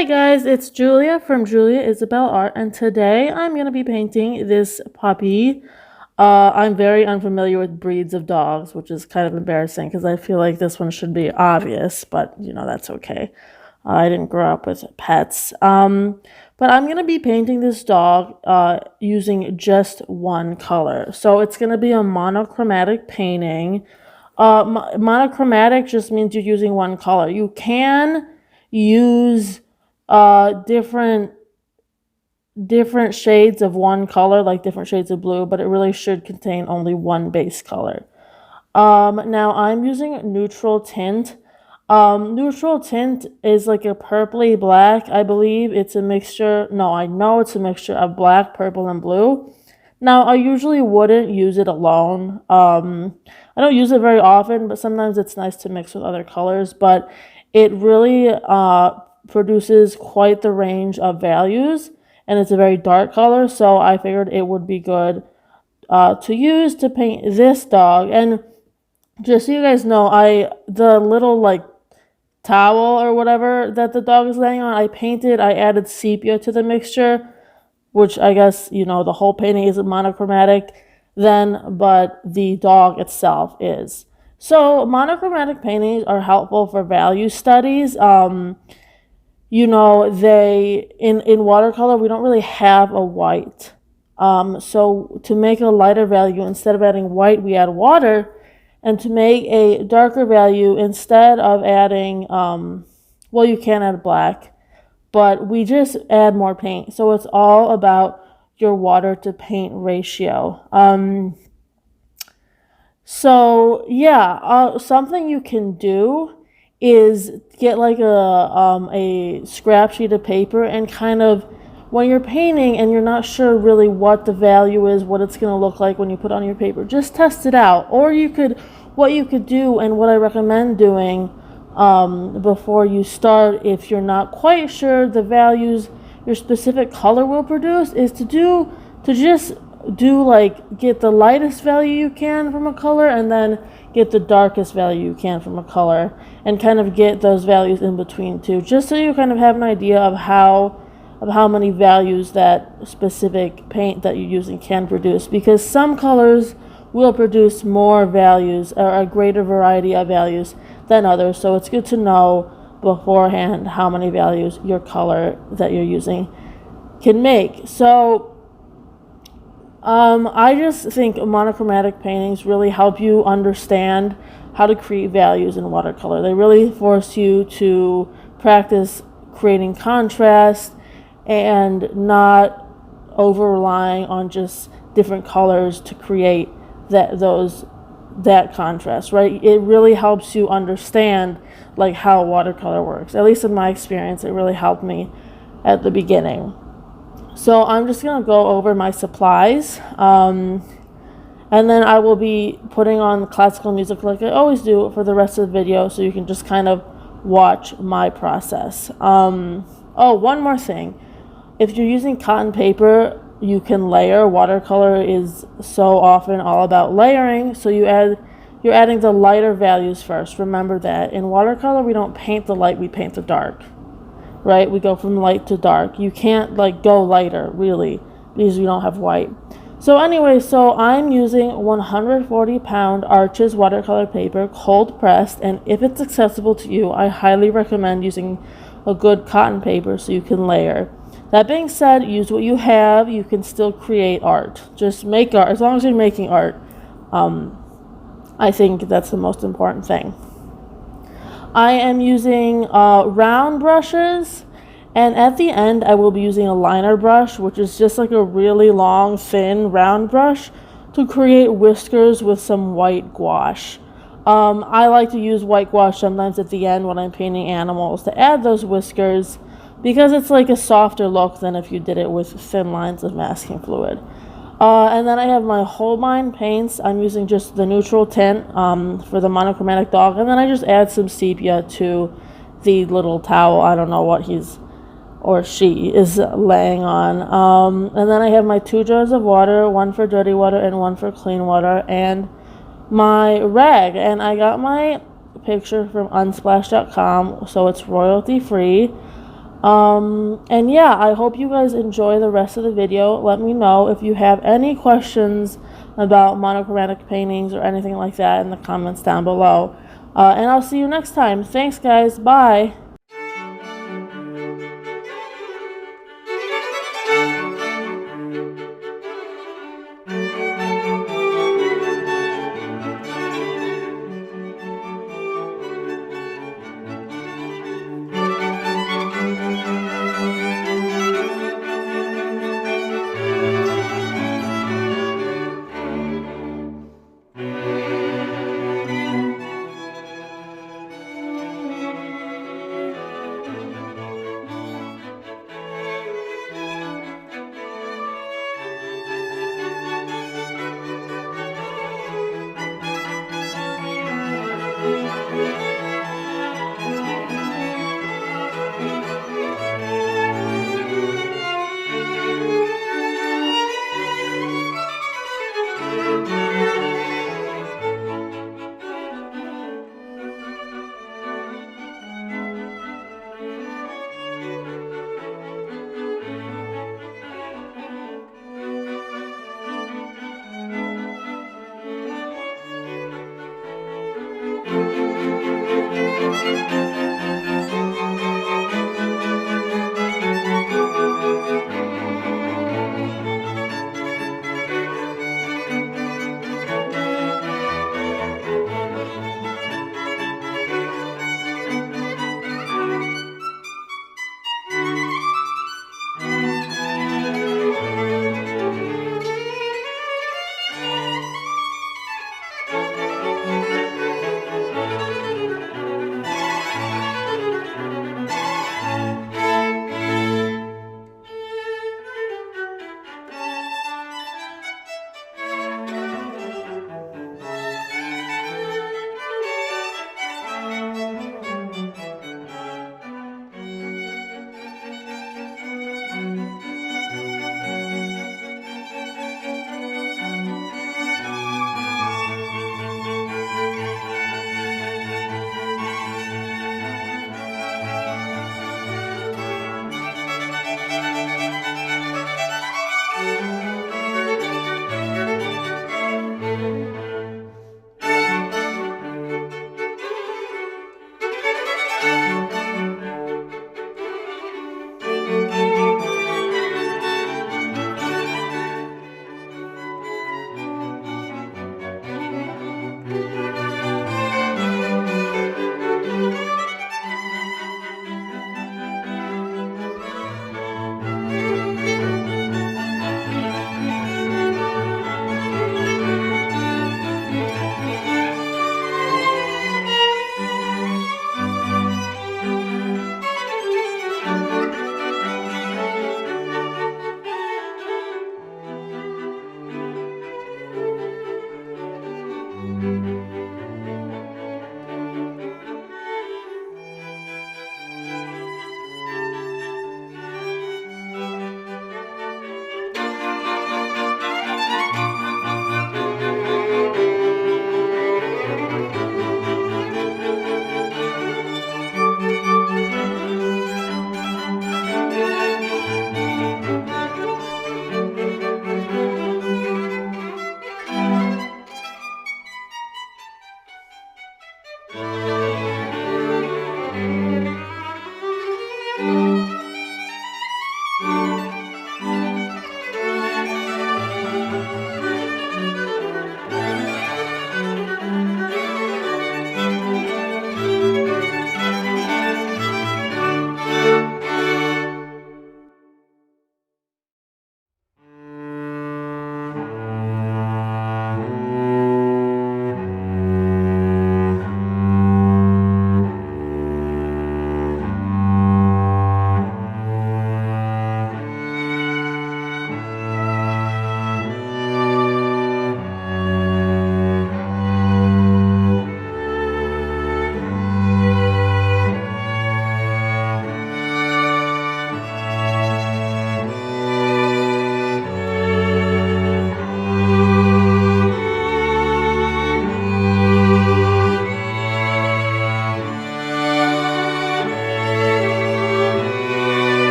Hi guys, it's Julia from Julia Isabel Art, and today I'm going to be painting this puppy. I'm very unfamiliar with breeds of dogs, which is kind of embarrassing because I feel like this one should be obvious, but that's okay. I didn't grow up with pets. But I'm going to be painting this dog using just one color. So it's going to be a monochromatic painting. Monochromatic just means you're using one color. You can use different shades of one color, like different shades of blue, but it really should contain only one base color. Now I'm using neutral tint. Neutral tint is like a purpley black. I believe it's a mixture. No, I know it's a mixture of black, purple, and blue. Now, I usually wouldn't use it alone. I don't use it very often, but sometimes it's nice to mix with other colors. But it really produces quite the range of values, and it's a very dark color, so I figured it would be good to use to paint this dog. And just so you guys know, the little like towel or whatever that the dog is laying on, I added sepia to the mixture, which I guess, the whole painting isn't monochromatic then, but the dog itself is. So monochromatic paintings are helpful for value studies. They in watercolor, we don't really have a white. So to make a lighter value, instead of adding white, we add water. And to make a darker value, instead of adding, well, you can add black, but we just add more paint. So it's all about your water to paint ratio. Something you can do is get like a scrap sheet of paper and kind of, when you're painting and you're not sure really what the value is, what it's going to look like when you put it on your paper, just test it out. Or what you could do, and what I recommend doing before you start, if you're not quite sure the values your specific color will produce, is get the lightest value you can from a color, and then get the darkest value you can from a color, and kind of get those values in between too, just so you kind of have an idea of how many values that specific paint that you're using can produce, because some colors will produce more values or a greater variety of values than others. So it's good to know beforehand how many values your color that you're using can make. So I just think monochromatic paintings really help you understand how to create values in watercolor. They really force you to practice creating contrast and not over relying on just different colors to create that contrast, right? It really helps you understand like how watercolor works. At least in my experience, it really helped me at the beginning. So I'm just gonna go over my supplies, and then I will be putting on classical music like I always do for the rest of the video, so you can just kind of watch my process. Oh, one more thing. If you're using cotton paper, you can layer. Watercolor is so often all about layering, so you're adding the lighter values first. Remember that. In watercolor, we don't paint the light, we paint the dark, right? We go from light to dark. You can't go lighter, really, because you don't have white. So anyway, I'm using 140-pound Arches watercolor paper, cold pressed, and if it's accessible to you, I highly recommend using a good cotton paper so you can layer. That being said, use what you have. You can still create art. Just make art. As long as you're making art, I think that's the most important thing. I am using round brushes, and at the end I will be using a liner brush, which is just like a really long, thin, round brush to create whiskers with some white gouache. I like to use white gouache sometimes at the end when I'm painting animals to add those whiskers, because it's like a softer look than if you did it with thin lines of masking fluid. And then I have my Holbein paints. I'm using just the neutral tint for the monochromatic dog, and then I just add some sepia to the little towel. I don't know what he's or she is laying on. And then I have my 2 jars of water, one for dirty water and one for clean water, and my rag. And I got my picture from unsplash.com, so it's royalty free. And yeah, I hope you guys enjoy the rest of the video. Let me know if you have any questions about monochromatic paintings or anything like that in the comments down below. And I'll see you next time. Thanks, guys. Bye.